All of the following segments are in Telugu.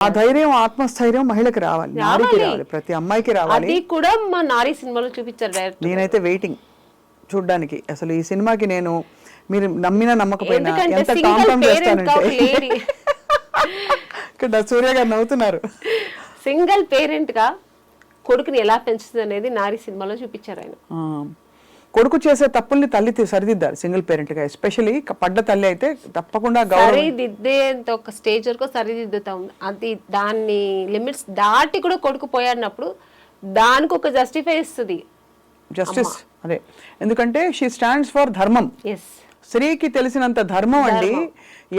ఆ ధైర్యం ఆత్మస్థైర్యం మహిళకి రావాలి, నారికి రావాలి, ప్రతి అమ్మాయికి రావాలి. అది కూడా మా నారీ సినిమాలో చూపించారు డైరెక్ట్. నేనైతే వెయిటింగ్ చూడ్డానికి. అసలు ఈ సినిమాకి నేను, మీరు నమ్మినా నమ్మకపోయినా ఎంత టామ్ చేస్తానంటే ఇక్కడ సూర్య గారు నవ్వుతున్నారు. సింగిల్ పేరెంట్ గా కొడుకుని ఎలా పెంచుతుంది అనేది నారీ సినిమాలో చూపించారు ఆయన. కొడుకు చేసే తప్పుల్ని తల్లి సరిదిద్దారు సింగిల్ పేరెంట్ గా. ఎస్పెషల్లీ పడ్డ తల్లి అయితే తప్పకుండా సరిదిద్దేంత ఒక స్టేజ్ వరకు సరిదిద్దుతాం. అది దాన్ని లిమిట్స్ దాటి కూడా కొడుకు పోయాడినప్పుడు దానికి ఒక జస్టిఫై ఇస్తుంది జస్టిస్. అదే, ఎందుకంటే షీ స్టాండ్స్ ఫర్ ధర్మం. స్త్రీకి తెలిసినంత ధర్మం అండి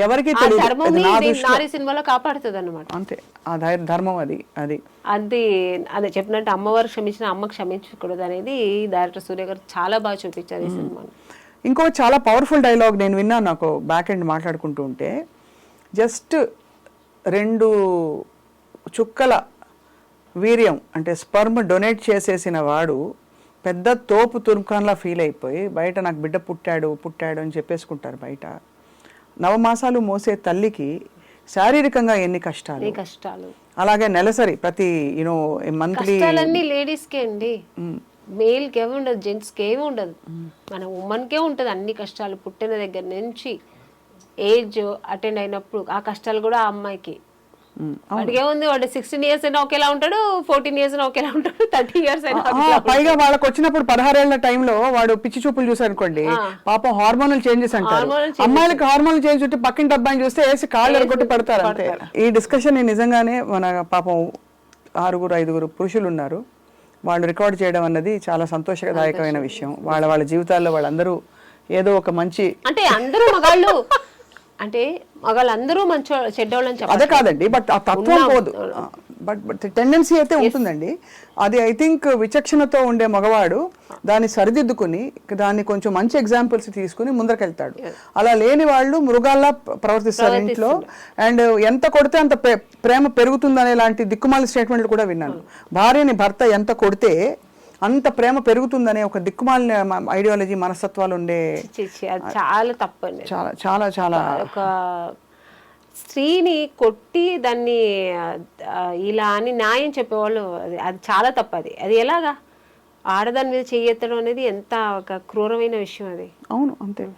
ఎవరికి నారీ సినిమాలో కాపాడుతుంది అన్నమాట. అంతే, ఆ ధర్మం అది అది అది అదే చెప్పినట్టు అమ్మవారు క్షమించిన అమ్మ క్షమించకూడదు అనేది డైరెక్టర్ సూర్య గారు చాలా బాగా చూపించారు ఈ సినిమాను. ఇంకో చాలా పవర్ఫుల్ డైలాగ్ నేను విన్నాను, నాకు బ్యాక్ ఎండ్ మాట్లాడుకుంటూ ఉంటే. జస్ట్ 2 చుక్కల వీర్యం అంటే స్పర్మ్ డొనేట్ చేసేసిన వాడు పెద్ద తోపు తుర్కాన్లా ఫీల్ అయిపోయి బయట నాకు బిడ్డ పుట్టాడు అని చెప్పేసుకుంటారు బయట. 9 మాసాలు మోసే తల్లికి శారీరకంగా ఎన్ని కష్టాలు. అలాగే నెలసరి ప్రతి మంత్లీ లేడీస్ కే అండి, మేల్ కి ఏమి ఉండదు, జెంట్స్ కి ఏమి ఉండదు, మన ఉమెన్ కే ఉంటది అన్ని కష్టాలు. పుట్టిన దగ్గర నుంచి ఏజ్ అటెండ్ అయినప్పుడు ఆ కష్టాలు కూడా ఆ అమ్మాయికి. వాడికే ఉంది, వాడు 16 years అయినా ఒకేలా ఉంటాడు, 14 years అయినా ఒకేలా ఉంటాడు, 30 years అయినా. పైగా వాళ్ళకి వచ్చినప్పుడు 16 ఏళ్ల టైంలో వాడు పిచ్చి చూపులు చూసారనుకోండి, పాపం హార్మోనల్ చేంజెస్ అంటారు. అమ్మాయిలకి హార్మోనల్ చేంజ్ ఉంటే పక్కింటి అబ్బాయిని చూస్తే వేసి కాళ్ళు ఎరగొట్టి పడతారు అంతే. ఈ డిస్కషన్ నిజంగానే మన పాపం 6-5 పురుషులు ఉన్నారు, వాళ్ళు రికార్డ్ చేయడం అన్నది చాలా సంతోషదాయకమైన విషయం. వాళ్ళ జీవితాల్లో వాళ్ళందరూ ఏదో ఒక మంచి, అంటే అందరూ మగాళ్ళు అంటే మగాళ్ళందరూ మంచి చెడ్డోళ్ళని చెప్పాలి, అదే కాదండి. బట్ ఆ తత్వం పోదు, బట్ టెండెన్సీ అయితే ఉంటుందండి. అది ఐ థింక్ విచక్షణతో ఉండే మగవాడు దాన్ని సరిదిద్దుకుని దాన్ని కొంచెం మంచి ఎగ్జాంపుల్స్ తీసుకుని ముందరకెళ్తాడు. అలా లేని వాళ్ళు మృగాల్లా ప్రవర్తిస్తారు ఇంట్లో. అండ్ ఎంత కొడితే అంత ప్రేమ పెరుగుతుందనే లాంటి దిక్కుమాలి స్టేట్మెంట్లు కూడా విన్నాను. భార్యని భర్త ఎంత కొడితే అంత ప్రేమ పెరుగుతుందనే ఒక దిక్కుమాలిన ఐడియాలజీ మనస్తత్వాలు ఉండే చాలా తప్పండి. చాలా చాలా చాలా ఒక స్త్రీని కొట్టి దాన్ని ఇలా అని న్యాయం చెప్పేవాళ్ళు, అది చాలా తప్పు. అది ఎలాగా ఆడదాని మీద చెయ్యెత్తడం అనేది ఎంత ఒక క్రూరమైన విషయం అది. అవును, అంతే.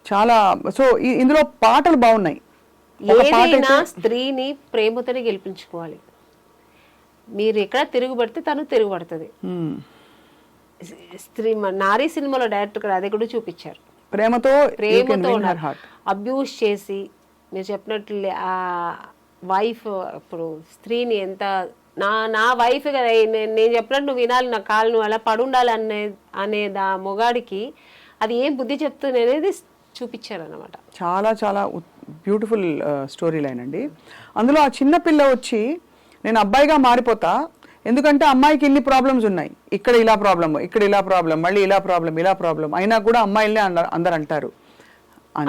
చాలా. సో ఇందులో పాటలు బాగున్నాయి. ఏదైనా స్త్రీని ప్రేమతోనే గెలిపించుకోవాలి. మీరు ఎక్కడ తిరుగుబడితే తను తిరుగుబడుతుంది. స్త్రీ నారీ సినిమాలో డైరెక్టర్ గారు అది కూడా చూపించారు. ప్రేమతో అబ్యూస్ చేసి మీరు చెప్పినట్లు ఆ వైఫ్ ఇప్పుడు స్త్రీని ఎంత నా వైఫ్ కదా, నేను చెప్పినట్టు నువ్వు వినాలి, నా కాళ్ళు నువ్వు అలా పడుండాలి అనే మొగాడికి అది ఏం బుద్ధి చెప్తుంది అనేది చూపించారు అనమాట. చాలా చాలా బ్యూటిఫుల్ స్టోరీ లైన్ అండి. అందులో ఆ చిన్న పిల్ల వచ్చి నేను అబ్బాయిగా మారిపోతా, ఎందుకంటే అమ్మాయికి ఇన్ని ప్రాబ్లమ్స్ ఉన్నాయి, ఇక్కడ ఇలా ప్రాబ్లమ్, ఇక్కడ ఇలా ప్రాబ్లం, మళ్ళీ ఇలా ప్రాబ్లం అయినా కూడా అమ్మాయిలనే అందరు అంటారు.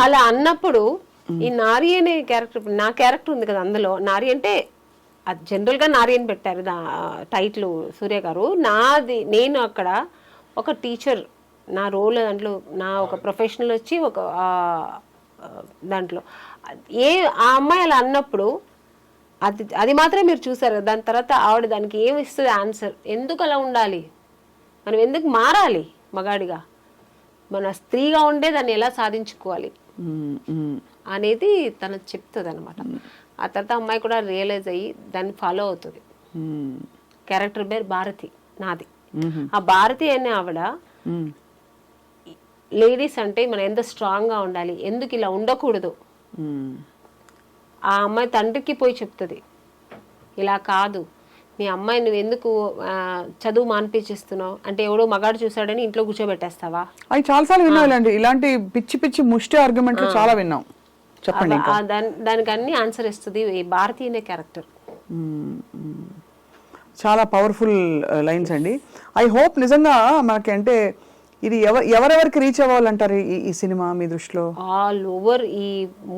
అలా అన్నప్పుడు ఈ నారీ అనే క్యారెక్టర్, నా క్యారెక్టర్ ఉంది కదా అందులో, నారీ అంటే అది జనరల్ గా నారీ అని పెట్టారు టైటిల్ సూర్య గారు. నేను అక్కడ ఒక టీచర్, నా రోల్ దాంట్లో నా ఒక ప్రొఫెషనల్ వచ్చి ఒక దాంట్లో ఆ అమ్మాయి అలా అన్నప్పుడు అది మాత్రమే మీరు చూసారు. దాని తర్వాత ఆవిడ దానికి ఏమి ఇస్తుంది ఆన్సర్, ఎందుకు అలా ఉండాలి, మనం ఎందుకు మారాలి మగాడిగా, మన స్త్రీగా ఉండే దాన్ని ఎలా సాధించుకోవాలి అనేది తను చెప్తుంది అనమాట. ఆ తర్వాత అమ్మాయి కూడా రియలైజ్ అయ్యి దాన్ని ఫాలో అవుతుంది. క్యారెక్టర్ పేరు భారతి నాది. ఆ భారతి అనే ఆవిడ లేడీస్ అంటే మనం ఎంత స్ట్రాంగ్ గా ఉండాలి, ఎందుకు ఇలా ఉండకూడదు, ఆ అమ్మాయి తండ్రికి పోయి చెప్తుంది, ఇలా కాదు మీ అమ్మాయి నువ్వు ఎందుకు చదువు మానిపించేస్తున్నావు అంటే, ఎవడో మగాడు చూసాడని ఇంట్లో కూర్చోబెట్టేస్తావా. అవి చాలాసార్లు విన్నాండి, ఇలాంటి పిచ్చి పిచ్చి ముష్టి ఆర్గ్యుమెంట్లు చాలా విన్నాం. చెప్పండి. దానికి అన్ని ఆన్సర్ ఇస్తుంది ఈ భారతీయ క్యారెక్టర్. చాలా పవర్ఫుల్ లైన్స్ అండి. ఐ హోప్ నిజంగా మనకి అంటే ఇది ఎవరెవరికి రీచ్ అవ్వాలంటారు ఈ సినిమా మీ దృష్టిలో? ఆల్ ఓవర్ ఈ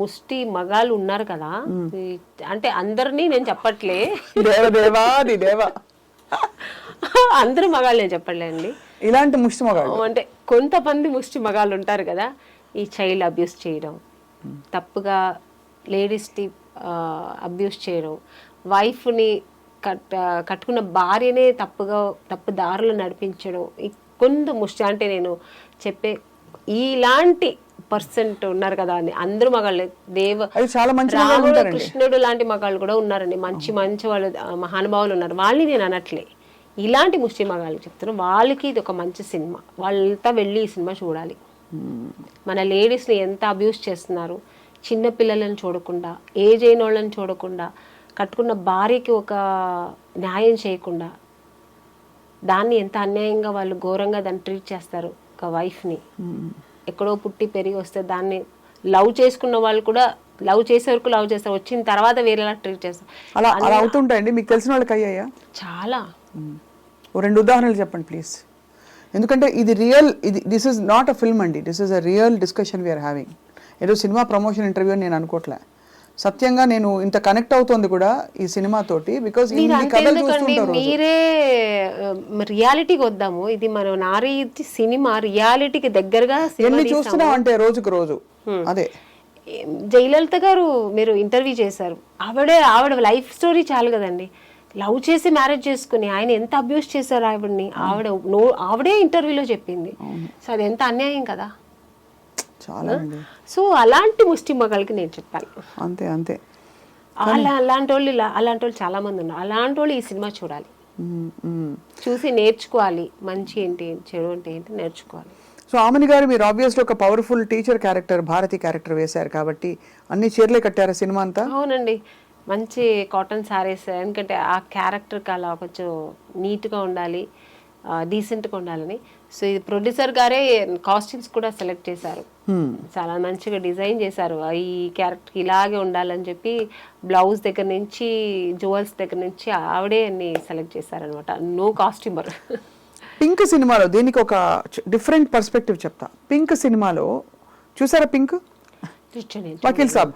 ముష్టి మగాళ్ళు ఉన్నారు కదా, అంటే అందరినీ నేను చెప్పట్లే, అందరూ మగాళ్ళు నేను చెప్పట్లేండి, ఇలాంటి ముష్టి మగాళ్ళు అంటే కొంతమంది ముష్టి మగాళ్ళు ఉంటారు కదా, ఈ చైల్డ్ అబ్యూస్ చేయడం, తప్పుగా లేడీస్ని అబ్యూస్ చేయడం, వైఫ్ని కట్టుకున్న భార్యనే తప్పు దారులు నడిపించడం, కొంత ముష్టి అంటే నేను చెప్పే ఇలాంటి పర్సెంట్ ఉన్నారు కదా అని. అందరూ మగాళ్ళు, రాముడు కృష్ణుడు లాంటి మగాళ్ళు కూడా ఉన్నారండి, మంచి వాళ్ళు మహానుభావులు ఉన్నారు, వాళ్ళని నేను అనట్లే. ఇలాంటి ముష్టి మగాళ్ళకి చెప్తున్నాను, వాళ్ళకి ఇది ఒక మంచి సినిమా, వాళ్ళంతా వెళ్ళి ఈ సినిమా చూడాలి. మన లేడీస్ని ఎంత అబ్యూస్ చేస్తున్నారు, చిన్న పిల్లలను చూడకుండా, ఏజ్ అయిన వాళ్ళని చూడకుండా, కట్టుకున్న భార్యకి ఒక న్యాయం చేయకుండా, దాన్ని ఎంత అన్యాయంగా వాళ్ళు ఘోరంగా దాన్ని ట్రీట్ చేస్తారు. ఒక వైఫ్ని ఎక్కడో పుట్టి పెరిగి వస్తే దాన్ని లవ్ చేసుకున్న వాళ్ళు కూడా లవ్ చేసే వరకు లవ్ చేస్తారు, వచ్చిన తర్వాత వేరేలా ట్రీట్ చేస్తారు. అలా అవుతుంటాయండి. మీకు తెలిసిన వాళ్ళకి అయ్యాయా? చాలా. 2 ఉదాహరణలు చెప్పండి ప్లీజ్. ఎందుకంటే ఇది real, this is not a film అండి, this is a real discussion we are having. ఏదో సినిమా ప్రమోషన్ ఇంటర్వ్యూ అని నేను అనుకోవట్లే. సత్యంగా నేను ఇంత కనెక్ట్ అవుతుంది కూడా ఈ సినిమా తోటి, బికాజ్ మీరే రియాలిటీకి వద్దాము. ఇది మన నారీ సినిమా రియాలిటీకి దగ్గరగా ఎన్ని చూస్తున్నాం అంటే రోజుకు రోజు. అదే జయలలిత గారు మీరు ఇంటర్వ్యూ చేశారు, ఆవిడ లైఫ్ స్టోరీ చాలు కదండి. లవ్ చేసి మ్యారేజ్ చేసుకుని ఆయన ఎంత అబ్యూస్ చేశారు ఆవిడని, ఆవిడే ఇంటర్వ్యూలో చెప్పింది. సో అది ఎంత అన్యాయం కదా. చాలా. సో అలాంటి ముష్టి మగాళ్ళకి నేను చెప్పాను. అంతే అలాంటి వాళ్ళు చాలా మంది ఉన్నారు. అలాంటి వాళ్ళు ఈ సినిమా చూడాలి, చూసి నేర్చుకోవాలి. మంచి ఏంటి, చెడు అంటే ఏంటి నేర్చుకోవాలి. సో ఆమని గారు, మీరు ఆబ్వియస్లీ ఒక powerful teacher character, Bharathi character వేశారు కాబట్టి అన్ని చీరలే కట్టారా సినిమా అంతా? అవునండి, మంచి కాటన్ శారీస్. ఎందుకంటే ఆ క్యారెక్టర్కి అలా కొంచెం నీట్గా ఉండాలి, డీసెంట్గా ఉండాలని. సో ఇది ప్రొడ్యూసర్ గారే కాస్ట్యూమ్స్ కూడా సెలెక్ట్ చేశారు, చాలా మంచిగా డిజైన్ చేశారు. ఈ క్యారెక్టర్ ఇలాగే ఉండాలని చెప్పి బ్లౌజ్ దగ్గర నుంచి జ్యువెల్స్ దగ్గర నుంచి ఆవిడే అన్ని సెలెక్ట్ చేశారనమాట. No costumer. పింక్ సినిమాలో దీనికి ఒక డిఫరెంట్ పర్స్పెక్టివ్ చెప్తా. పింక్ సినిమాలో చూసారా? పింక్ వకీల్ సాబ్.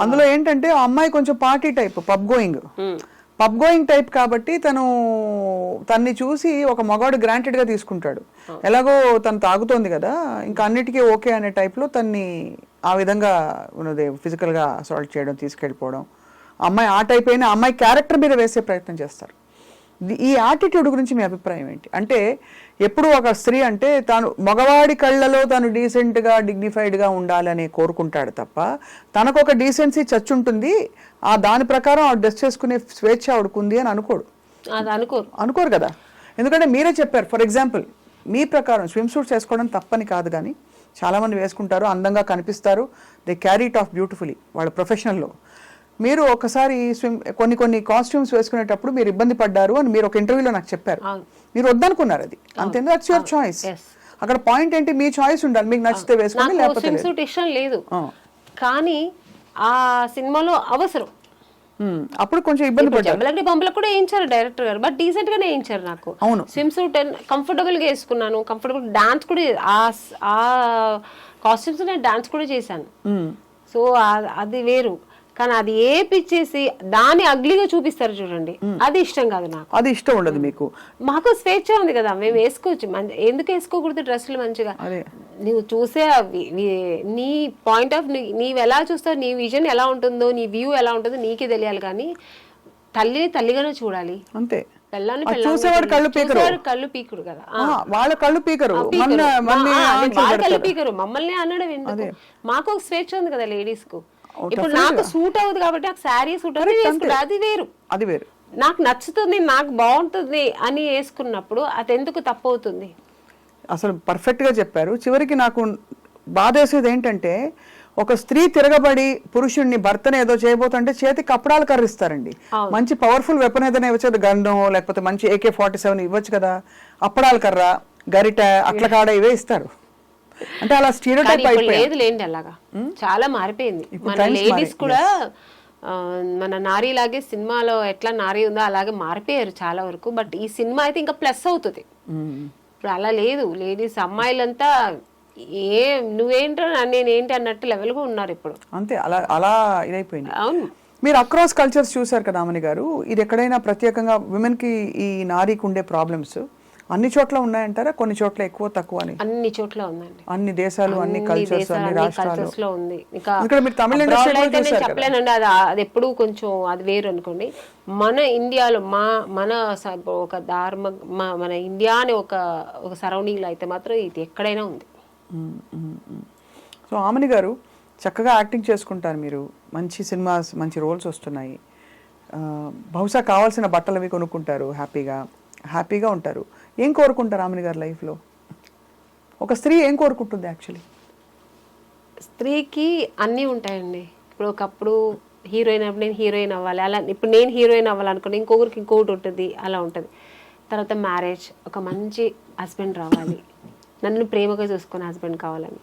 అందులో ఏంటంటే ఆ అమ్మాయి కొంచెం party type, pub going type కాబట్టి తన్ని చూసి ఒక మగాడు గ్రాంటెడ్ గా తీసుకుంటాడు. ఎలాగో తను తాగుతోంది కదా, ఇంకా అన్నిటికీ ఓకే అనే టైప్ లో తన్ని ఆ విధంగా ఉన్నది ఫిజికల్ గా అసాల్ట్ చేయడం, తీసుకెళ్ళిపోవడం. అమ్మాయి ఆ టైప్ అయినా అమ్మాయి క్యారెక్టర్ మీద వేసే ప్రయత్నం చేస్తారు. ఈ యాటిట్యూడ్ గురించి మీ అభిప్రాయం ఏంటి? అంటే ఎప్పుడు ఒక స్త్రీ అంటే తాను మగవాడి కళ్ళలో తాను డీసెంట్గా డిగ్నిఫైడ్గా ఉండాలని కోరుకుంటాడు తప్ప, తనకు ఒక డీసెన్సీ చచ్చుంటుంది, ఆ దాని ప్రకారం ఆవిడ డ్రెస్ చేసుకునే స్వేచ్ఛ ఆవిడకుంది అని అనుకోరు కదా. ఎందుకంటే మీరే చెప్పారు, ఫర్ ఎగ్జాంపుల్ మీ ప్రకారం స్విమ్ సూట్స్ వేసుకోవడం తప్పని కాదు, కానీ చాలామంది వేసుకుంటారు, అందంగా కనిపిస్తారు, they carry it of beautifully వాళ్ళ ప్రొఫెషనల్లో. మీరు ఒకసారి కొన్ని కాస్ట్యూమ్స్ వేసుకునేటప్పుడు మీరు ఇబ్బంది పడ్డారు అని మీరు ఒక ఇంటర్వ్యూలో నాకు చెప్పారు. మీరు వద్దనుకున్నారు, అది అంతే, దట్స్ యువర్ చాయిస్. అక్కడ పాయింట్ ఏంటి, మీ చాయిస్ ఉండాలి, మీకు నచ్చితే వేసుకోండి, లేకపోతే ఇష్టం లేదు. కానీ ఆ సినిమాలో అవసరం, అప్పుడు కొంచెం ఇబ్బంది పడ్డారు. బొమ్మలకు కూడా వేయించారు డైరెక్టర్ గారు, బట్ డీసెంట్ గానే వేయించారు. నాకు స్విమ్ సూట్ కంఫర్టబుల్ గా వేసుకున్నాను, కంఫర్టబుల్ డాన్స్ కూడా, ఆ కాస్ట్యూమ్స్ నేను డాన్స్ కూడా చేశాను. సో అది వేరు. కానీ అది ఏపిచ్చేసి దాన్ని అగ్లీగా చూపిస్తారు చూడండి, అది ఇష్టం కాదు నాకు. అది ఇష్టం ఉండదు మీకు. మాకు స్వేచ్ఛ ఉంది కదా, మేము వేసుకోవచ్చు. ఎందుకు వేసుకోకూడదు డ్రెస్సులు మంచిగా? నువ్వు చూసే నీ పాయింట్ ఆఫ్ నీవు ఎలా చూస్తావు, నీ విజన్ ఎలా ఉంటుందో, నీ వ్యూ ఎలా ఉంటుందో నీకే తెలియాలి. కానీ తల్లిగానే చూడాలి అంతే. కళ్ళు పీకుడు కదా, వాళ్ళ కళ్ళు పీకరు, కళ్ళు పీకరు. మమ్మల్ని అనడం ఎందుకు? మాకు ఒక స్వేచ్ఛ ఉంది కదా లేడీస్ కు. ఇప్పుడు నాకు సూట్ అవుతుంది కాబట్టి నాకు శారీ సూట్ అవుతుంది, అది వేరు. నాకు నచ్చుతుంది, నాకు బాగుంటుంది అని వేసుకున్నప్పుడు అది ఎందుకు తప్పు అవుతుంది? అసలు పర్ఫెక్ట్ గా చెప్పారు. చివరికి నాకు బాధేసేది ఏంటంటే, ఒక స్త్రీ తిరగబడి పురుషుడిని, భర్తను ఏదో చేయబోతుంటే చేతికి కప్పడాలు కర్రిస్తారండి. మంచి పవర్ఫుల్ వెపన్ ఏదైనా ఇవ్వచ్చు, గన్ను లేకపోతే మంచి AK-47 ఇవ్వచ్చు కదా, అప్పడాల కర్ర, గరిట, అట్ల కాడ ఇవే ఇస్తారు. అంటే అలా స్టీరియోటైప్ లేదు లేండి, అలాగా చాలా మారిపోయింది. మన లేడీస్ కూడా మన నారీ లాగే సినిమాలో ఎట్లా నారీ ఉందో అలాగే మారిపోయారు చాలా వరకు. బట్ ఈ సినిమా అయితే ఇంకా ప్లస్ అవుతుంది. ఇప్పుడు అలా లేదు, లేడీస్ అమ్మాయిలంతా నువ్వేంటో నేనేంటి అన్నట్టు లెవెల్గా ఉన్నారు ఇప్పుడు. అంతే, అలా ఇదైపోయింది. అవును. మీరు అక్రాస్ కల్చర్స్ చూసారు కదా అమని గారు, ఇది ఎక్కడైనా ప్రత్యేకంగా విమెన్కి ఈ నారీకి ఉండే ప్రాబ్లమ్స్ అన్ని చోట్ల ఉన్నాయంటారా, కొన్ని చోట్ల ఎక్కువ తక్కువ అని? అన్ని చోట్ల ఉందండి, అన్ని దేశాలు, అన్ని కల్చర్స్, అన్ని రాష్ట్రాలు. కల్చర్స్ లో ఉంది. ఇంకా ఇక్కడ మీరు తమిళ abroad ఇండస్ట్రీ అయితే నేను చెప్పలేనండి, అది ఎప్పుడు కొంచెం అది వేరు అనుకోండి. మన ఇండియాలో మన ఒక మన ఇండియా అని ఒక సరౌండింగ్ లో అయితే మాత్రం ఇది ఎక్కడైనా ఉంది. సో ఆమని గారు చక్కగా యాక్టింగ్ చేసుకుంటారు మీరు, మంచి సినిమాస్, మంచి రోల్స్ వస్తున్నాయి. బహుశా కావాల్సిన బట్టలు అవి కొనుక్కుంటారు, హ్యాపీగా ఉంటారు. ఏం కోరుకుంటారు ఆమని గారు లైఫ్లో? ఒక స్త్రీ ఏం కోరుకుంటుంది యాక్చువల్లీ? స్త్రీకి అన్నీ ఉంటాయండి. ఇప్పుడు ఒకప్పుడు హీరోయిన్ అప్పుడు నేను హీరోయిన్ అవ్వాలి, అలా ఇప్పుడు నేను హీరోయిన్ అవ్వాలనుకోండి, ఇంకొకరికి ఇంకొకటి ఉంటుంది, అలా ఉంటుంది. తర్వాత మ్యారేజ్, ఒక మంచి హస్బెండ్ రావాలి, నన్ను ప్రేమగా చూసుకునే హస్బెండ్ కావాలని,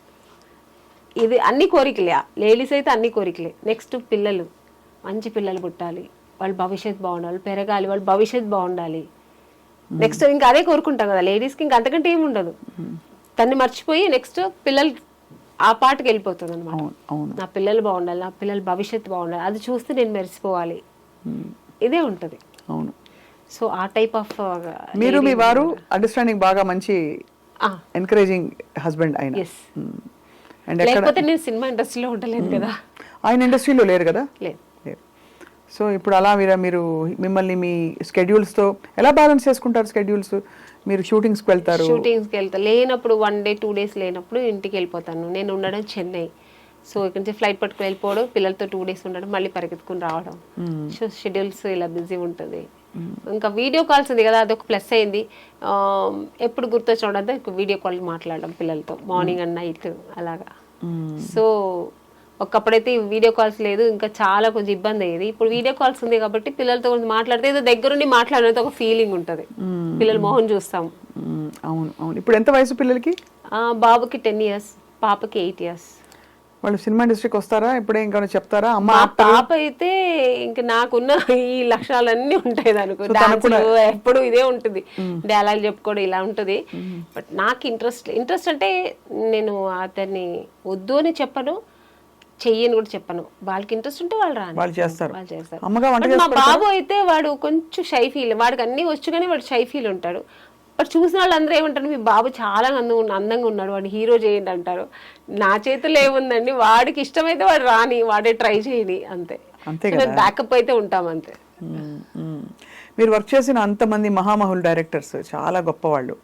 ఇది అన్ని కోరికలే. లేడీస్ అయితే అన్ని కోరికలే. నెక్స్ట్ పిల్లలు, మంచి పిల్లలు పుట్టాలి, వాళ్ళ భవిష్యత్తు బాగుండాలి, పెరగాలి, వాళ్ళ భవిష్యత్తు బాగుండాలి. నెక్స్ట్ ఇంకా అదే కోరుకుంటాం కదా లేడీస్కి, ఇంకా అంతకంటే ఏమి ఉండదు. తన్ని మర్చిపోయి నెక్స్ట్ పిల్లలు ఆ పాటకి వెళ్ళిపోతుంది అనమాట. నా పిల్లలు బాగుండాలి, నా పిల్లల భవిష్యత్తు బాగుండాలి, అది చూస్తే నేను మెరిసిపోవాలి, ఇదే ఉంటుంది. అవును. సో ఆ టైప్ ఆఫ్ మీరు మీ వారు అండర్స్టాండింగ్ బాగా మంచి ఎంకరేజింగ్ హస్బెండ్ అయిన. లేకపోతే నేను సినిమా ఇండస్ట్రీలో ఉండలేను కదా. ఆయన ఇండస్ట్రీలో లేరు కదా? లేదు. సో ఇప్పుడు అలా మీరు మిమ్మల్ని మీ స్కెడ్యూల్స్తో ఎలా బ్యాలెన్స్ చేసుకుంటారు? స్కెడ్యూల్స్, మీరు షూటింగ్స్కి వెళ్తారు? షూటింగ్స్కి వెళ్తా, లేనప్పుడు 1 day 2 days లేనప్పుడు ఇంటికి వెళ్ళిపోతాను. నేను ఉండడం చెన్నై, సో ఇక్కడ నుంచి ఫ్లైట్ పట్టుకుని వెళ్ళిపోవడం, పిల్లలతో 2 days ఉండడం, మళ్ళీ పరిగెత్తుకుని రావడం. సో షెడ్యూల్స్ ఇలా బిజీ ఉంటుంది. ఇంకా వీడియో కాల్స్ ఉంది కదా, అదొక ప్లస్ అయింది. ఎప్పుడు గుర్తొచ్చినప్పుడంతా వీడియో కాల్ మాట్లాడడం పిల్లలతో, మార్నింగ్ అండ్ నైట్ అలాగా. సో ఒకప్పుడైతే వీడియో కాల్స్ లేదు, ఇంకా చాలా కొంచెం ఇబ్బంది అయ్యేది. ఇప్పుడు వీడియో కాల్స్ ఉంది కాబట్టి పిల్లలతో కొంచెం మాట్లాడితే ఏదో దగ్గరుండి మాట్లాడినంత ఒక ఫీలింగ్ ఉంటుంది, పిల్లల మొహం చూస్తాం. అవును అవును. ఇప్పుడు ఎంత వయసు పిల్లలకి? బాబుకి 10 years, పాపకి 8 years. వాళ్ళు సినిమా ఇండస్ట్రీకి వస్తారా? ఇప్పుడే ఇంకా చెప్తారా? అమ్మ పాప అయితే ఇంకా నాకున్న ఈ లక్షణాలన్నీ ఉంటాయి అనుకో, డాన్స్ ఎప్పుడు ఇదే ఉంటుంది, డైలాగ్ చెప్పుకోవడం ఇలా ఉంటుంది. బట్ నాకు ఇంట్రెస్ట్ అంటే నేను అతన్ని వద్దు అని చెప్పను, చెయ్యని కూడా చెప్పను. వాళ్ళకి ఇంట్రెస్ట్ ఉంటే వాళ్ళు చేస్తారు. మా బాబు అయితే వాడు కొంచెం షై ఫీల్, వాడికి అన్ని వచ్చు కానీ వాడు షై ఫీల్ ఉంటాడు. బట్ చూసిన వాళ్ళందరూ ఏమంటారు, మీ బాబు చాలా అందంగా ఉన్నాడు, వాడిని హీరో చేయండి అంటారు. నా చేతిలో ఏముందండి, వాడికి ఇష్టమైతే వాడు రాని, వాడే ట్రై చేయని, అంతే. బ్యాకప్ అయితే ఉంటాం అంతే. మీరు వర్క్ చేసిన అంతమంది మహామహుల్ డైరెక్టర్స్ చాలా గొప్పవాళ్ళు.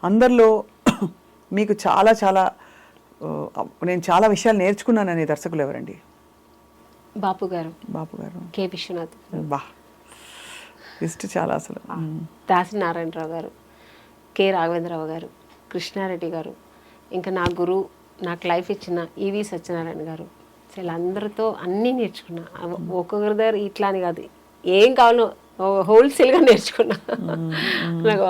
అందరిలో మీకు నేను చాలా విషయాలు నేర్చుకున్నాను అనే దర్శకులు ఎవరండి? బాపు గారు, కె విశ్వనాథ్, లిస్ట్ చాలా అసలు. దాసి నారాయణరావు గారు, కె రాఘవేంద్రరావు గారు, కృష్ణారెడ్డి గారు, ఇంకా నా గురువు, నాకు లైఫ్ ఇచ్చిన ఈవి సత్యనారాయణ గారు. వీళ్ళందరితో అన్నీ నేర్చుకున్నా. ఒక్కొక్కరి దగ్గర ఇట్లా అని కాదు, ఏం కావాలో హోల్సేల్గా నేర్చుకున్నా. నాకు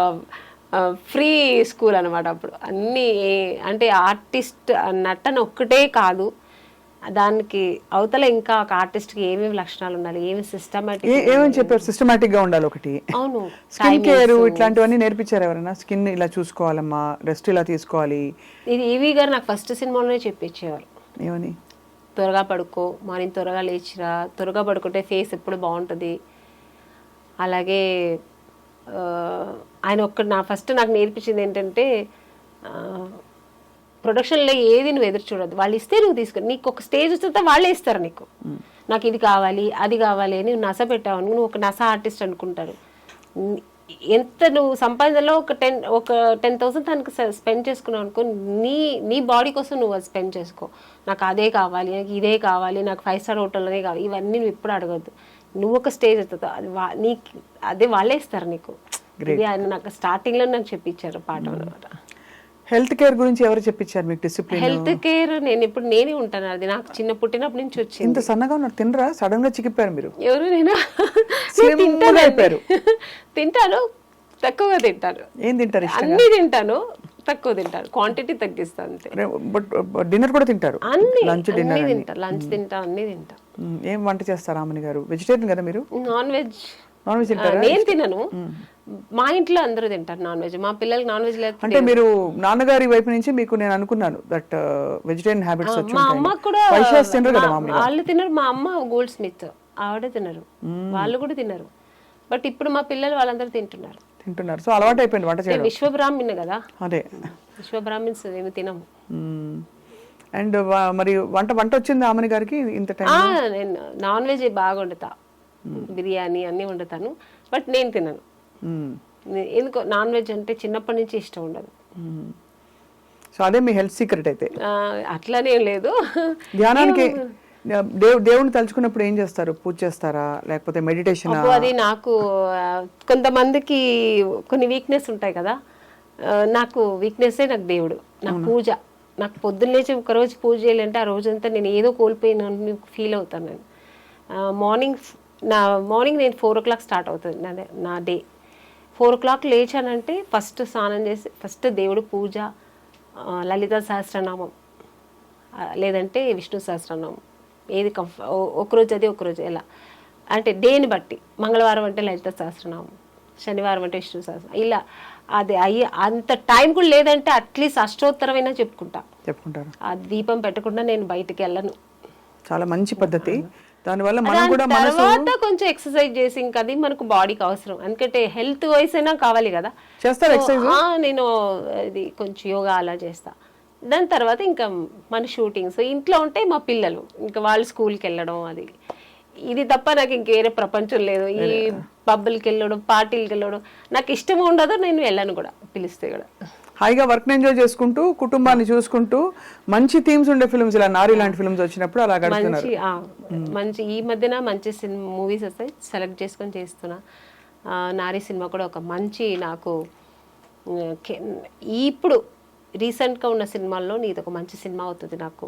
ఫ్రీ స్కూల్ అనమాట అప్పుడు. అన్నీ అంటే ఆర్టిస్ట్ నటన ఒక్కటే కాదు, దానికి అవతల ఇంకా ఒక ఆర్టిస్ట్కి ఏమేమి లక్షణాలు ఉండాలి, ఏమి ఏమని చెప్పారు? సిస్టమాటిక్ గా ఉండాలి ఒకటి. అవును. స్కిన్ కేర్ ఇట్లాంటివన్నీ నేర్పించారు ఎవరైనా? స్కిన్ ఇలా చూసుకోవాలమ్మా, రెస్ట్ ఇలా తీసుకోవాలి. ఇది ఈవీ గారు నాకు ఫస్ట్ సినిమాలోనే చెప్పించేవారు. ఏమని? త్వరగా పడుకో, మార్నింగ్ త్వరగా లేచిరా, త్వరగా పడుకుంటే ఫేస్ ఎప్పుడు బాగుంటుంది. అలాగే ఆయన నాకు నేర్పించింది ఏంటంటే, ప్రొడక్షన్లో ఏది నువ్వు ఎదురు చూడద్దు, వాళ్ళు ఇస్తే నువ్వు తీసుకుని, నీకు ఒక స్టేజ్ వస్తే వాళ్ళే ఇస్తారు నీకు. నాకు ఇది కావాలి, అది కావాలి అని నువ్వు నస పెట్టావు, నువ్వు ఒక నస ఆర్టిస్ట్ అనుకుంటారు. ఎంత నువ్వు సంపాదనలో ఒక 10,000 తనకు స్పెండ్ చేసుకున్నావు అనుకో, నీ బాడీ కోసం నువ్వు అది స్పెండ్ చేసుకో. నాకు అదే కావాలి, నాకు ఇదే కావాలి, నాకు 5 star హోటల్లోనే కావాలి, ఇవన్నీ నువ్వు ఎప్పుడు అడగద్దు. నువ్వు ఒక స్టేజ్ అవుతుంది, అది అదే వాళ్ళే ఇస్తారు నీకు. ఇది ఆయన నాకు స్టార్టింగ్లో నాకు చెప్పించారు పాఠం అనమాట. హెల్త్ కేర్ గురించి ఎవరు చెప్పించారు మీకు? డిసిప్లిన్ హెల్త్ కేర్ నేనే ఉంటాను, అది నాకు చిన్న పుట్టినప్పటి నుంచి వచ్చింది. ఇంత సన్నగా ఉన్నారు, తినరా? సడన్ గా చిక్కిపోయారు మీరు. ఎవరు? తింటాను, తక్కువగా తింటాను. ఏం తింటారు? అన్ని తింటాను, తక్కువ తింటాను, క్వాంటిటీ తగ్గిస్తాను అంతే. బట్ డిన్నర్ కూడా తింటారు? లంచ్ తింటా, అన్ని తింటా. ఏం వంట చేస్తారు ఆమని గారు? వెజిటేరియన్ కదా మీరు? నాన్ వెజ్ తింటారా? నేను తినను, మా ఇంట్లో అందరూ తింటారు నాన్ వెజ్. మా పిల్లలకి నాన్ వెజ్ లేదు. అంటే మీరు నాన్నగారి వైపు నుంచి మీకు నేను అనుకున్నాను దట్ వెజిటేరియన్ హ్యాబిట్స్ వచ్చి మా అమ్మ కూడా వాళ్ళు తినరు. మా అమ్మ గోల్డ్ స్మిత్, ఆవిడ తినరు, వాళ్ళు కూడా తినరు. బట్ ఇప్పుడు మా పిల్లలు వాళ్ళందరూ తింటున్నారు. తింటున్నారు. సో అలవాటు అయిపోయింది వంట చేయడం. విశ్వబ్రాహ్మణ్ కదా, అదే విశ్వబ్రాహ్మణ్స్ ఏమి తినము. అండ్ మరి వంట వచ్చింది ఆమెని గారికి ఇంత టైం? నేను నాన్ వెజ్ బాగా వండుతా, బిర్యానీ అన్నీ వండుతాను, బట్ నేను తినను. ఎందుకో నాన్ వెజ్ అంటే చిన్నప్పటి నుంచి ఇష్టం ఉండదు. సో అదే మీ హెల్త్ సీక్రెట్ అయితే? అట్లానే లేదు. ధ్యానానికి దేవుని తలుచుకున్నప్పుడు ఏం చేస్తారు? పూజ చేస్తారా లేకపోతే మెడిటేషన్? అది నాకు కొంతమందికి కొన్ని వీక్నెస్ ఉంటాయి కదా, నాకు వీక్నెస్సే నాకు దేవుడు, నాకు పూజ. నాకు పొద్దున్న లేచి ఒకరోజు పూజ చేయాలంటే ఆ రోజంతా నేను ఏదో కోల్పోయిన ఫీల్ అవుతాను. నేను మార్నింగ్ నేను 4 o'clock స్టార్ట్ అవుతుంది నా డే. 4 o'clock లేచానంటే ఫస్ట్ స్నానం చేసి ఫస్ట్ దేవుడు పూజ, లలిత సహస్రనామం లేదంటే విష్ణు సహస్రనామం, ఏది ఒకరోజు అది ఒకరోజు ఎలా అంటే డేని బట్టి. మంగళవారం అంటే లలిత సహస్రనామం, శనివారం అంటే విష్ణు సహస్రం, ఇలా. అది అంత టైం కూడా లేదంటే అట్లీస్ట్ అష్టోత్తరమైనా చెప్పుకుంటారు. ఆ దీపం పెట్టకుండా నేను బయటికి వెళ్ళను. చాలా మంచి పద్ధతి. దానివల్ల మనం కూడా తర్వాత కొంచెం ఎక్సర్సైజ్ చేసి, ఇంకా అది మనకు బాడీకి అవసరం, ఎందుకంటే హెల్త్ వైస్ అయినా కావాలి కదా. చేస్తారు ఎక్సర్సైజ్? నేను ఇది కొంచెం యోగా అలా చేస్తా. దాని తర్వాత ఇంకా మన షూటింగ్స్, ఇంట్లో ఉంటే మా పిల్లలు ఇంకా వాళ్ళు స్కూల్కి వెళ్ళడం, అది ఇది తప్ప నాకు ఇంకేరే ప్రపంచం లేదు. ఈ పబ్బులకి వెళ్ళడం, పార్టీలకి వెళ్ళడం నాకు ఇష్టం ఉండదు, నేను వెళ్ళను కూడా, పిలిస్తే కూడా. హాయిగా వర్క్ ఎంజాయ్ చేసుకుంటూ కుటుంబాన్ని చూసుకుంటూ మంచి థీమ్స్ ఉండే ఫిల్మ్స్, ఇలా నారి లాంటి ఫిల్మ్స్ వచ్చినప్పుడు అలా గడుపుతున్నారు. మంచి ఈ మధ్యన మంచి మూవీస్ వస్తాయి, సెలెక్ట్ చేసుకొని చేస్తున్నా. నారి సినిమా కూడా ఒక మంచి నాకు ఇప్పుడు రీసెంట్గా ఉన్న సినిమాల్లో ఇది ఒక మంచి సినిమా అవుతుంది, నాకు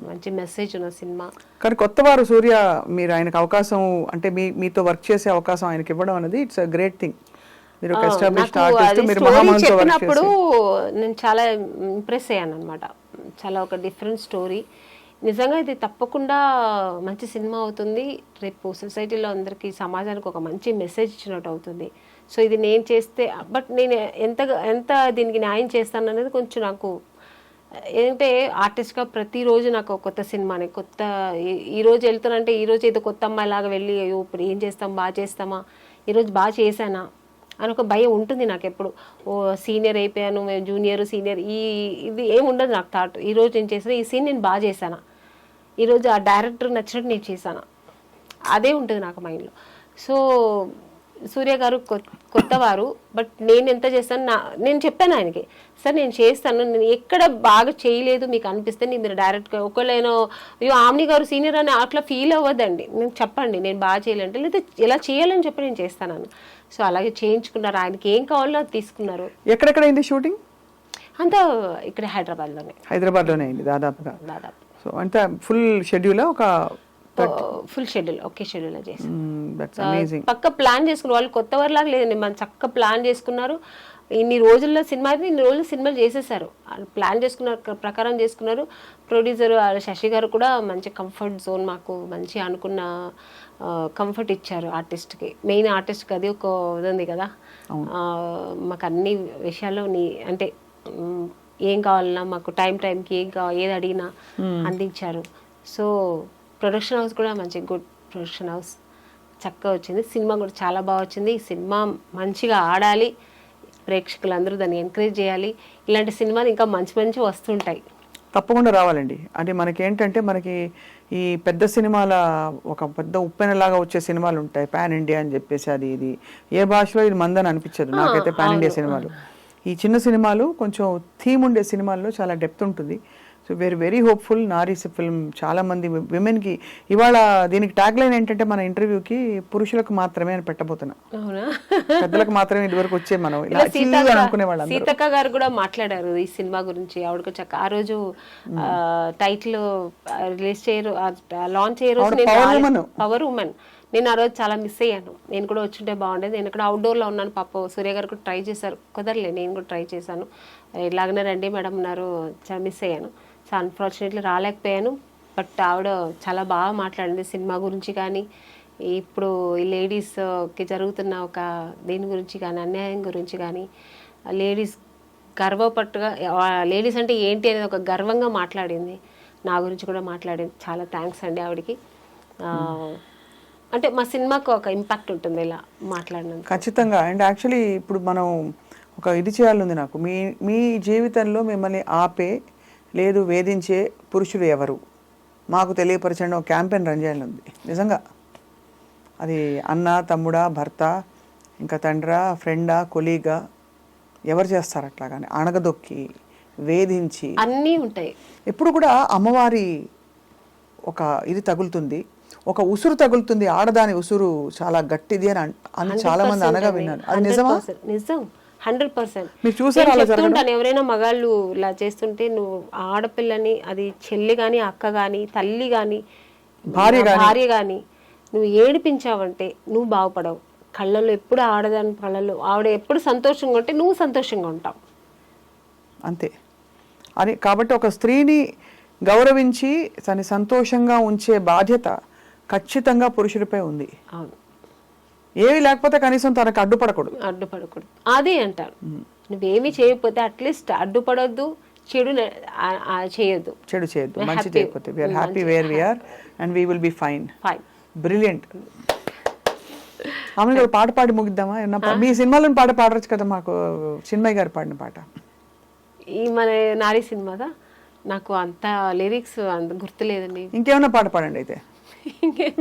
మంచి మెసేజ్ ఉన్న సినిమా. కానీ కొత్తవారు సూర్య, మీరు ఆయనకు అవకాశం అంటే మీతో వర్క్ చేసే అవకాశం ఆయనకి ఇవ్వడం అనేది ఇట్స్ అ గ్రేట్ థింగ్. మీరు ఒక ఎస్టాబ్లిష్డ్ ఆర్టిస్ట్, మీరు మహామహులతో వర్క్ చెప్పినప్పుడు నేను చాలా ఇంప్రెస్ అయ్యాను అనమాట. చాలా ఒక డిఫరెంట్ స్టోరీ. నిజంగా ఇది తప్పకుండా మంచి సినిమా అవుతుంది. రేపు సొసైటీలో అందరికీ, సమాజానికి ఒక మంచి మెసేజ్ ఇచ్చినట్టు అవుతుంది. సో ఇది నేను చేస్తే, బట్ నేను ఎంత దీనికి న్యాయం చేస్తాను అనేది కొంచెం నాకు ఏంటంటే, ఆర్టిస్ట్గా ప్రతిరోజు నాకు కొత్త సినిమానే, కొత్త ఈరోజు వెళ్తానంటే ఈరోజు ఏదో కొత్త అమ్మాయిలాగా వెళ్ళి అయ్యో ఇప్పుడు ఏం చేస్తాం, బాగా చేస్తామా, ఈరోజు బాగా చేశానా అని ఒక భయం ఉంటుంది నాకు ఎప్పుడు. ఓ సీనియర్ అయిపోయాను, మేము జూనియర్ సీనియర్ ఇది ఏమి ఉండదు నాకు థాట్. ఈరోజు నేను చేసిన ఈ సీన్ నేను బాగా చేశానా, ఈరోజు ఆ డైరెక్టర్ నచ్చినట్టు నేను చేశానా, అదే ఉంటుంది నాకు మైండ్లో. సో సూర్య గారు కొత్తవారు, బట్ నేను ఎంత చేస్తాను, నేను చెప్పాను ఆయనకి, సార్ నేను చేస్తాను, నేను ఎక్కడ బాగా చేయలేదు మీకు అనిపిస్తే మీరు డైరెక్ట్గా ఒకళ్ళేనో అయ్యో ఆమ్ని గారు సీనియర్ అని అట్లా ఫీల్ అవ్వద్దండి, నేను చెప్పండి నేను బాగా చేయాలంటే, లేదా ఎలా చేయాలని చెప్పి నేను చేస్తాను. సో అలాగే చేయించుకున్నారు, ఆయనకి ఏం కావాలో అది తీసుకున్నారు. ఎక్కడెక్కడ అయింది షూటింగ్? అంతా ఇక్కడ హైదరాబాద్లోనే అయింది దాదాపుగా. సో అంతా ఫుల్ షెడ్యూల్, ఒక ఫుల్ షెడ్యూల్, ఒకే షెడ్యూల్ చేసి పక్క ప్లాన్ చేసుకున్నారు. వాళ్ళు కొత్త వారిలాగా లేదండి, మనం చక్కగా ప్లాన్ చేసుకున్నారు. ఇన్ని రోజుల్లో సినిమా అయితే ఇన్ని రోజులు సినిమాలు చేసేసారు, ప్లాన్ చేసుకున్నారు, ప్రకారం చేసుకున్నారు. ప్రొడ్యూసర్ శశి గారు కూడా మంచి కంఫర్ట్ జోన్, మాకు మంచి అనుకున్న కంఫర్ట్ ఇచ్చారు ఆర్టిస్ట్కి. మెయిన్ ఆర్టిస్ట్కి అది ఒక ఇది ఉంది కదా, మాకు అన్ని విషయాల్లో అంటే ఏం కావాలన్నా మాకు టైంకి ఏం కావాలి, ఏది అడిగినా అందించారు. సో ప్రొడక్షన్ హౌస్ కూడా మంచి గుడ్ ప్రొడక్షన్ హౌస్, చక్కగా వచ్చింది. సినిమా కూడా చాలా బాగా వచ్చింది. ఈ సినిమా మంచిగా ఆడాలి, ప్రేక్షకులందరూ దాన్ని ఎంకరేజ్ చేయాలి. ఇలాంటి సినిమాలు ఇంకా మంచి వస్తుంటాయి, తప్పకుండా రావాలండి. అంటే మనకి ఏంటంటే, మనకి ఈ పెద్ద సినిమాల ఒక పెద్ద ఉప్పెనలాగా వచ్చే సినిమాలు ఉంటాయి, పాన్ ఇండియా అని చెప్పేసి, అది ఇది ఏ భాషలో ఇది మందని అనిపించదు నాకైతే. పాన్ ఇండియా సినిమాలు, ఈ చిన్న సినిమాలు కొంచెం థీమ్ ఉండే సినిమాల్లో చాలా డెప్త్ ఉంటుంది. So very hopeful. నారీస్ ఫిల్మ్ చాలా మంది విమెన్కి, ఇవాళ దీనికి ట్యాగ్ లైన్ ఏంటంటే మన ఇంటర్వ్యూకి పురుషులకు మాత్రమే అని పెట్టబోతున్నా, పెద్దలకు మాత్రమే ఇదివరకు వచ్చే మనం అనుకునే వాళ్ళు. సీతక్క గారు కూడా మాట్లాడారు ఈ సినిమా గురించి. ఆవిడకు చక్క ఆ రోజు టైటిల్ రిలీజ్ చేయరు, లాంచ్ చేయరు, పవర్ ఉమెన్. నేను ఆ రోజు చాలా మిస్ అయ్యాను, నేను కూడా వచ్చుంటే బాగుండేది. నేను ఇక్కడ అవుట్డోర్లో ఉన్నాను, పాప సూర్య గారు కూడా ట్రై చేశారు, కుదరలే, నేను కూడా ట్రై చేశాను. ఇలాగనే రండి మేడం అన్నారు, చాలా మిస్ అయ్యాను. So unfortunately రాలేకపోయాను. బట్ ఆవిడ చాలా బాగా మాట్లాడింది సినిమా గురించి కానీ, ఇప్పుడు ఈ లేడీస్కి జరుగుతున్న ఒక దీని గురించి కానీ, అన్యాయం గురించి కానీ, లేడీస్ గర్వపట్టుగా, లేడీస్ అంటే ఏంటి అనేది ఒక గర్వంగా మాట్లాడింది. నా గురించి కూడా మాట్లాడింది. చాలా థ్యాంక్స్ అండి ఆవిడకి. అంటే మా సినిమాకు ఒక ఇంపాక్ట్ ఉంటుంది ఇలా మాట్లాడినందుకు. ఖచ్చితంగా. అండ్ యాక్చువల్లీ ఇప్పుడు మనం ఒక ఇది చేయాలంది నాకు, మీ జీవితంలో మిమ్మల్ని ఆపే లేదు వేధించే పురుషులు ఎవరు మాకు తెలియపరచండి ఒక క్యాంపెయిన్ రన్ చేయాలని ఉంది నిజంగా. అది అన్న, తమ్ముడా, భర్త, ఇంకా తండ్రా, ఫ్రెండా, కొలీగా, ఎవరు చేస్తారు అట్లాగానే అణగదొక్కి వేధించి అన్నీ ఉంటాయి. ఎప్పుడు కూడా అమ్మవారి ఒక ఇది తగులుతుంది, ఒక ఉసురు తగులుతుంది, ఆడదాని ఉసురు చాలా గట్టిది అని చాలా మంది అనగా విన్నాను. అది నిజమా? నిజం, 100%. మీరు చూసారా అలా జరగడం? చెప్తుంటాను, ఎవరైనా మగాళ్ళు ఇలా చేస్తుంటే నువ్వు ఆడపిల్లని, అది చెల్లి గాని, అక్క గాని, తల్లి గాని, భార్య గాని నువ్వు ఏడిపించావంటే నువ్వు బాగుపడవు. కళ్ళల్లో ఎప్పుడు ఆడదాని కళ్ళల్లో ఆవిడ ఎప్పుడు సంతోషంగా ఉంటే నువ్వు సంతోషంగా ఉంటావు అంతే. అని కాబట్టి ఒక స్త్రీని గౌరవించి తను సంతోషంగా ఉంచే బాధ్యత ఖచ్చితంగా పురుషుడిపై ఉంది. అవును, ఏవి లేకపోతే కనీసం తనకు అడ్డుపడకూడదు. అదే అంటారు. నువ్వేమి చేయకపోతే అట్లీస్ట్ అడ్డుపడొద్దు, చెడు చేయొద్దు, మంచి చేయకపోతే we are happy where we are and we will be fine. Brilliant. ఆమె పాట పాడి ముగిద్దామా? మీ సినిమాలో పాట పాడవచ్చు కదా మాకు, చిన్మయ్య గారు పాడిన పాట. ఈ మన నారీ సినిమాదా నాకు అంత లిరిక్స్ అంత గుర్తులేదండి. ఇంకేమైనా పాట పాడండి అయితే.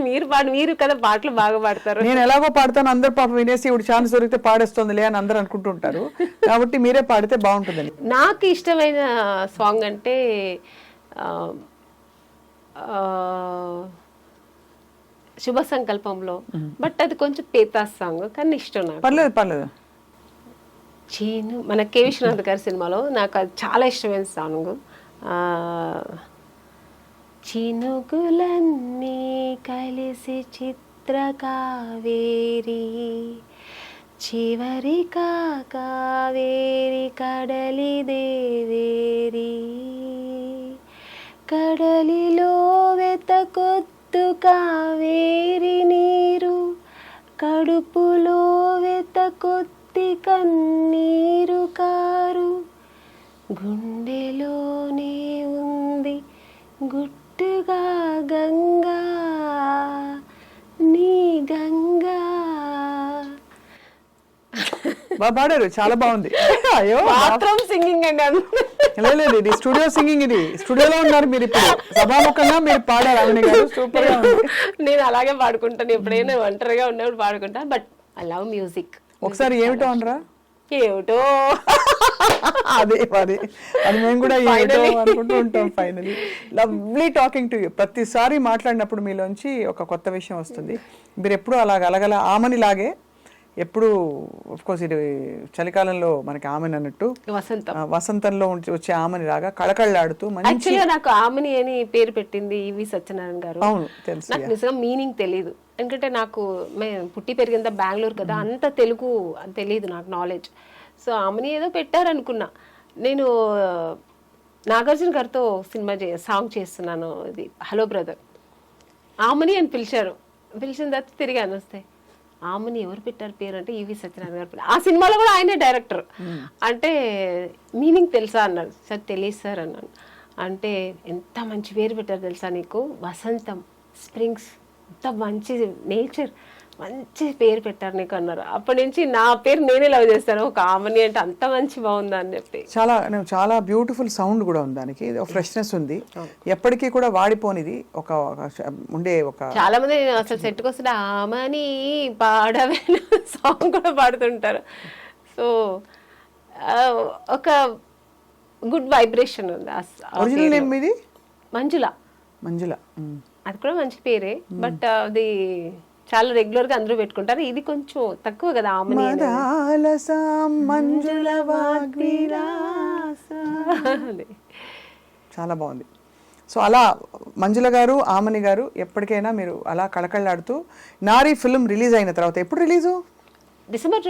మీరు కదా పాటలు బాగా పాడతారు. నేను ఎలాగో పాడతాను, అందరు పాప వినేసి ఇప్పుడు ఛాన్స్ దొరికితే పాడేస్తుందిలే అని అందరూ అనుకుంటుంటారు, కాబట్టి మీరే పాడితే బాగుంటుందని. నాకు ఇష్టమైన సాంగ్ అంటే శుభ సంకల్పంలో, బట్ అది కొంచెం పేతాస్ సాంగ్ కానీ ఇష్టం నాకు. పర్లేదు. చీను మన కె విశ్వనాథ్ గారి సినిమాలో నాకు అది చాలా ఇష్టమైన సాంగ్. చినుకులన్నీ కలిసి చిత్ర కావేరి, చివరి కావేరి కడలి దేవేరి, కడలిలో వెతకొత్తు కావేరి నీరు, కడుపులో వెతకొత్తి కన్నీరు కారు, గుండెలోనే ఉంది గుట్టుగా గంగా, నీ గంగా. బాగా పాడారు, చాలా బాగుంది. అయ్యో బాత్రూమ్ సింగింగ్ అండి. లేదు, ఇది స్టూడియో సింగింగ్. ఇది స్టూడియోలో ఉన్నారు మీరు ఇప్పుడు, సభాముఖంగా మీరు పాడారు. అవని గారు సూపర్ గా ఉంది. నేను అలాగే పాడుకుంటాను, ఎప్పుడైనా ఒంటరిగా ఉన్నప్పుడు పాడుకుంటా. But I love music. ఒకసారి ఏమిటో అనరా? ఏమిటో అదే అది మేము కూడా ఏమిటో అనుకుంటూ ఉంటాం. Finally lovely talking to you. ప్రతిసారి మాట్లాడినప్పుడు మీలోంచి ఒక కొత్త విషయం వస్తుంది. మీరు ఎప్పుడు అలగల ఆమెనిలాగే ఎప్పుడు, కోర్స్ ఇది చలికాలంలో మనకి ఆమెని అన్నట్టు వసంతంలో వచ్చే ఆమెని లాగా కళకళలాడుతూ మంచి. నాకు ఆమెని అని పేరు పెట్టింది ఈవి సత్యనారాయణ గారు. అవును తెలుసు. నాకు నిజంగా మీనింగ్ తెలియదు, ఎందుకంటే నాకు పుట్టి పెరిగిందా బెంగళూరు కదా, అంత తెలుగు తెలియదు నాకు, నాలెడ్జ్. సో ఆమెని ఏదో పెట్టారనుకున్నా. నేను నాగార్జున గారితో సినిమా సాంగ్ చేస్తున్నాను, ఇది హలో బ్రదర్. ఆమెని అని పిలిచారు, పిలిచిన తర్వాత తిరిగాను వస్తే ఆమెని ఎవరు పెట్టారు పేరు అంటే ఈవి సత్యనారాయణ గారు. ఆ సినిమాలో కూడా ఆయనే డైరెక్టర్. అంటే మీనింగ్ తెలుసా అన్నాడు. సార్ తెలియదు సార్ అన్నాను. అంటే ఎంత మంచి పేరు పెట్టారు తెలుసా నీకు, వసంతం, స్ప్రింగ్స్, ఎంత మంచి నేచర్, మంచి పేరు పెట్టారు నీకు అన్నారు. అప్పటి నుంచి నా పేరు నేనే లవ్ చేస్తాను, ఒక ఆమెని అంటే అంత మంచి బాగుందా అని చెప్పి. చాలా బ్యూటిఫుల్ సౌండ్ కూడా ఉంది దానికి, ఫ్రెష్నెస్ ఉంది, ఎప్పటికీ కూడా వాడిపోనిది. ఒక ఉండే ఒక చాలా మంది అసలు సెట్కి వస్తే ఆమెని పాడవే సాంగ్ కూడా పాడుతుంటారు. సో ఒక గుడ్ వైబ్రేషన్ ఉంది. ఒరిజినల్ నేమ్ ఇది మంజుల. అది కూడా మంచి పేరే, బట్ అది చాలా రెగ్యులర్ గా అందరూ పెట్టుకుంటారు. ఇది కొంచెం తక్కువ కదా ఆమెని. చాలా బాగుంది. సో అలా మంజుల గారు, ఆమని గారు ఎప్పటికైనా మీరు అలా కళకళలాడుతూ. నారీ ఫిల్మ్ రిలీజ్ అయిన తర్వాత, ఎప్పుడు రిలీజు? డిసెంబర్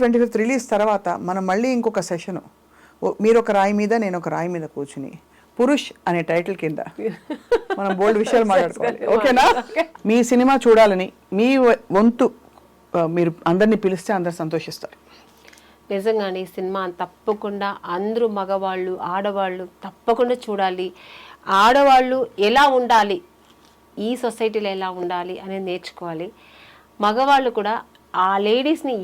25th రిలీజ్ తర్వాత మనం మళ్ళీ ఇంకొక సెషను, మీరు ఒక రాయి మీద నేను ఒక రాయి మీద కూర్చుని పురుష్ అనే టైటిల్ కింద మనం బోల్డ్ విషయాలు మాట్లాడుకోవాలి. ఓకేనా? మీ సినిమా చూడాలని మీ వంతు మీరు అందరినీ పిలిస్తే అందరు సంతోషిస్తారు. నిజంగానే ఈ సినిమా తప్పకుండా అందరూ మగవాళ్ళు ఆడవాళ్ళు తప్పకుండా చూడాలి. ఆడవాళ్ళు ఎలా ఉండాలి ఈ సొసైటీలో ఎలా ఉండాలి అనేది నేర్చుకోవాలి. మగవాళ్ళు కూడా ఆ లేడీస్ని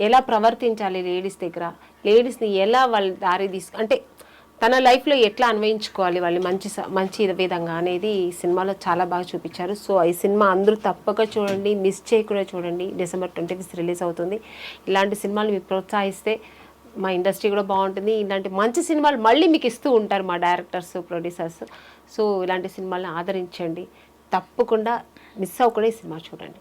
ఎలా ప్రవర్తించాలి, లేడీస్ దగ్గర లేడీస్ని ఎలా వాళ్ళ దారి అంటే తన లైఫ్లో ఎట్లా అన్వయించుకోవాలి వాళ్ళు మంచి విధంగా అనేది ఈ సినిమాలో చాలా బాగా చూపించారు. సో ఈ సినిమా అందరూ తప్పక చూడండి, మిస్ చేయకుండా చూడండి. December 25 రిలీజ్ అవుతుంది. ఇలాంటి సినిమాలు మీరు ప్రోత్సహిస్తే మా ఇండస్ట్రీ కూడా బాగుంటుంది. ఇలాంటి మంచి సినిమాలు మళ్ళీ మీకు ఇస్తూ ఉంటారు మా డైరెక్టర్స్, ప్రొడ్యూసర్స్. సో ఇలాంటి సినిమాలను ఆదరించండి, తప్పకుండా మిస్ అవ్వకుండా ఈ సినిమా చూడండి.